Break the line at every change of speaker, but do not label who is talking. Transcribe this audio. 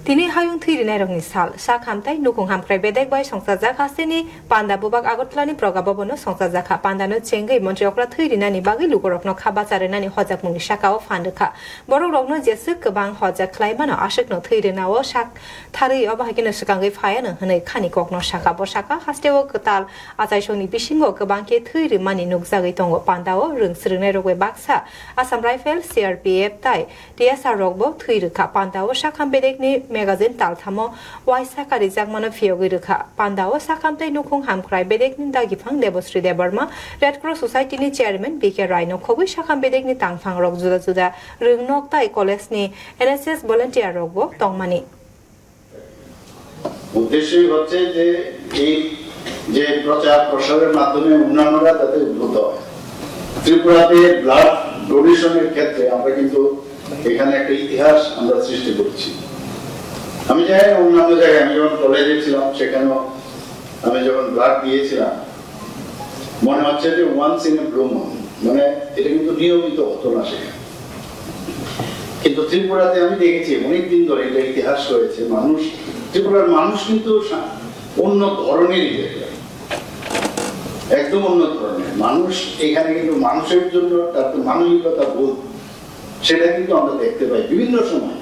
Tini hayung thiri nerong sal sak hamtai nukung ham krai bedek bai songsa jakha seni panda bubak agotlani progabobono songsa jakha pandano chengai montriokla thiri nani bagi lukorokno khaba charenani hojak mungni sakao fandekha borok rokno jesuk kobang hojak khlaimano ashikno thiri nawo sak thari obahakino sukangai phayano hनै khani kokno saka bo saka hasteo ketal achaisoni bisingo kobang ke thiri mani nukjagai tongo pandao rungsrungnai rogwe baksa Assam Rifle CRPF tai TSR rokbo thiri kha pandao sakham bedekni magazine talthamo waisaka rijak mano phiyogoi rukha pandao sakhamtai nukung hamkrai bedekni dagifang Debosri Debarma Red Cross Society ni chairman BK Raino khobui sakham bedekni tangphang rok juda juda rungnok tai college ni NSS volunteer rokbo tongmani
উদ্দেশ্যই হচ্ছে যে এই যে প্রচার প্রসারের মাধ্যমে অন্যান্যরা যাতে উদ্বুদ্ধ হয় ত্রিপুরাতে ব্লাড ডোনেশনের ক্ষেত্রে আমরা কিন্তু এখানে একটা ইতিহাস আমরা সৃষ্টি করছি আমি জানি অন্যান্য জায়গায় আমি যখন কলেজে ছিলাম সেখানেও আমি যখন ব্লাড দিয়েছিলাম মনে হচ্ছে যে once in a blue moon মানে এটা কিন্তু নিয়মিত হতো না সেখানে কিন্তু ত্রিপুরাতে আমি দেখেছি অনেকদিন ধরে এটা ইতিহাস রয়েছে মানুষ ত্রিপুরার মানুষ কিন্তু অন্য ধরনেরই একদম অন্য ধরনের মানুষ এখানে কিন্তু মানুষের জন্য তার মানবিকতা বোধ সেটা কিন্তু আমরা দেখতে পাই বিভিন্ন সময়